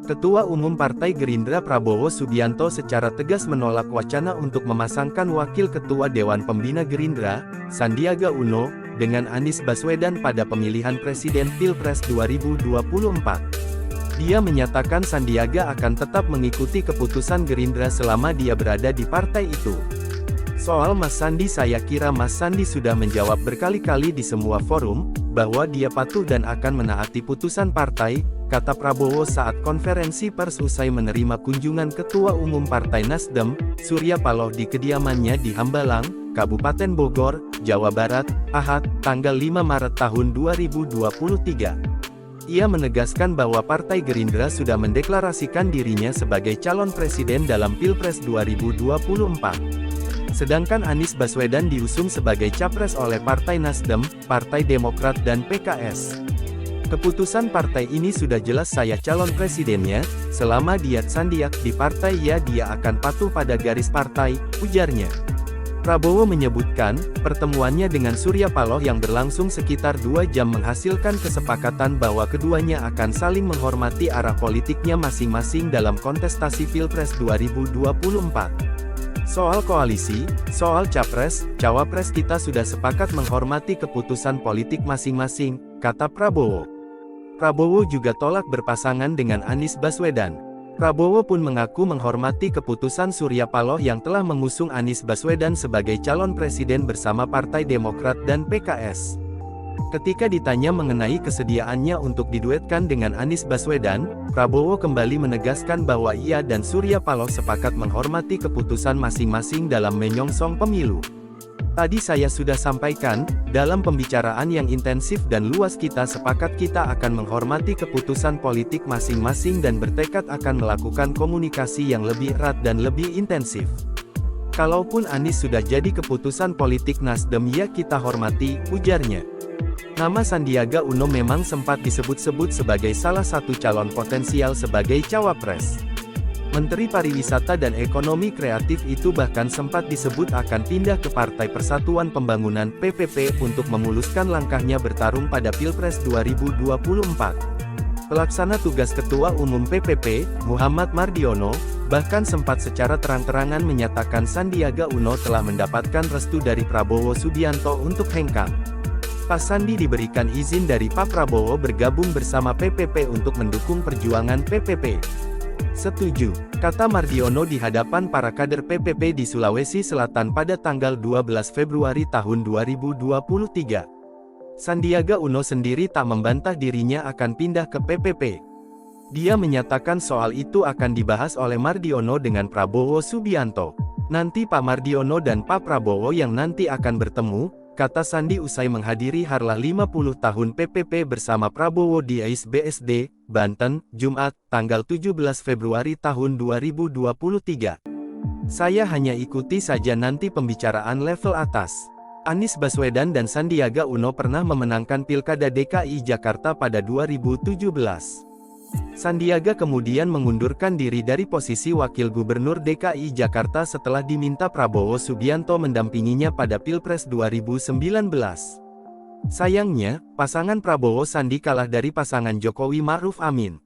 Ketua Umum Partai Gerindra Prabowo Subianto secara tegas menolak wacana untuk memasangkan Wakil Ketua Dewan Pembina Gerindra, Sandiaga Uno, dengan Anies Baswedan pada pemilihan Presiden Pilpres 2024. Dia menyatakan Sandiaga akan tetap mengikuti keputusan Gerindra selama dia berada di partai itu. Soal Mas Sandi, saya kira Mas Sandi sudah menjawab berkali-kali di semua forum, bahwa dia patuh dan akan menaati putusan partai, kata Prabowo saat konferensi pers usai menerima kunjungan Ketua Umum Partai Nasdem, Surya Paloh di kediamannya di Hambalang, Kabupaten Bogor, Jawa Barat, Ahad, tanggal 5 Maret tahun 2023. Ia menegaskan bahwa Partai Gerindra sudah mendeklarasikan dirinya sebagai calon presiden dalam Pilpres 2024. Sedangkan Anies Baswedan diusung sebagai capres oleh Partai Nasdem, Partai Demokrat dan PKS. Keputusan partai ini sudah jelas, saya calon presidennya, selama dia Sandiak di partai ya dia akan patuh pada garis partai, ujarnya. Prabowo menyebutkan, pertemuannya dengan Surya Paloh yang berlangsung sekitar 2 jam menghasilkan kesepakatan bahwa keduanya akan saling menghormati arah politiknya masing-masing dalam kontestasi Pilpres 2024. Soal koalisi, soal capres, cawapres kita sudah sepakat menghormati keputusan politik masing-masing, kata Prabowo. Prabowo juga tolak berpasangan dengan Anies Baswedan. Prabowo pun mengaku menghormati keputusan Surya Paloh yang telah mengusung Anies Baswedan sebagai calon presiden bersama Partai Demokrat dan PKS. Ketika ditanya mengenai kesediaannya untuk diduetkan dengan Anies Baswedan, Prabowo kembali menegaskan bahwa ia dan Surya Paloh sepakat menghormati keputusan masing-masing dalam menyongsong pemilu. Tadi saya sudah sampaikan, dalam pembicaraan yang intensif dan luas kita sepakat kita akan menghormati keputusan politik masing-masing dan bertekad akan melakukan komunikasi yang lebih erat dan lebih intensif. Kalaupun Anies sudah jadi keputusan politik Nasdem ya kita hormati, ujarnya. Nama Sandiaga Uno memang sempat disebut-sebut sebagai salah satu calon potensial sebagai cawapres. Menteri Pariwisata dan Ekonomi Kreatif itu bahkan sempat disebut akan pindah ke Partai Persatuan Pembangunan (PPP) untuk memuluskan langkahnya bertarung pada Pilpres 2024. Pelaksana tugas Ketua Umum PPP, Muhammad Mardiono, bahkan sempat secara terang-terangan menyatakan Sandiaga Uno telah mendapatkan restu dari Prabowo Subianto untuk hengkang. Pak Sandi diberikan izin dari Pak Prabowo bergabung bersama PPP untuk mendukung perjuangan PPP. Setuju, kata Mardiono di hadapan para kader PPP di Sulawesi Selatan pada tanggal 12 Februari tahun 2023. Sandiaga Uno sendiri tak membantah dirinya akan pindah ke PPP. Dia menyatakan soal itu akan dibahas oleh Mardiono dengan Prabowo Subianto. Nanti Pak Mardiono dan Pak Prabowo yang nanti akan bertemu, kata Sandi usai menghadiri harlah 50 tahun PPP bersama Prabowo di AIS BSD, Banten, Jumat, tanggal 17 Februari tahun 2023. Saya hanya ikuti saja nanti pembicaraan level atas. Anies Baswedan dan Sandiaga Uno pernah memenangkan Pilkada DKI Jakarta pada 2017. Sandiaga kemudian mengundurkan diri dari posisi Wakil Gubernur DKI Jakarta setelah diminta Prabowo Subianto mendampinginya pada Pilpres 2019. Sayangnya, pasangan Prabowo Sandi kalah dari pasangan Jokowi Ma'ruf Amin.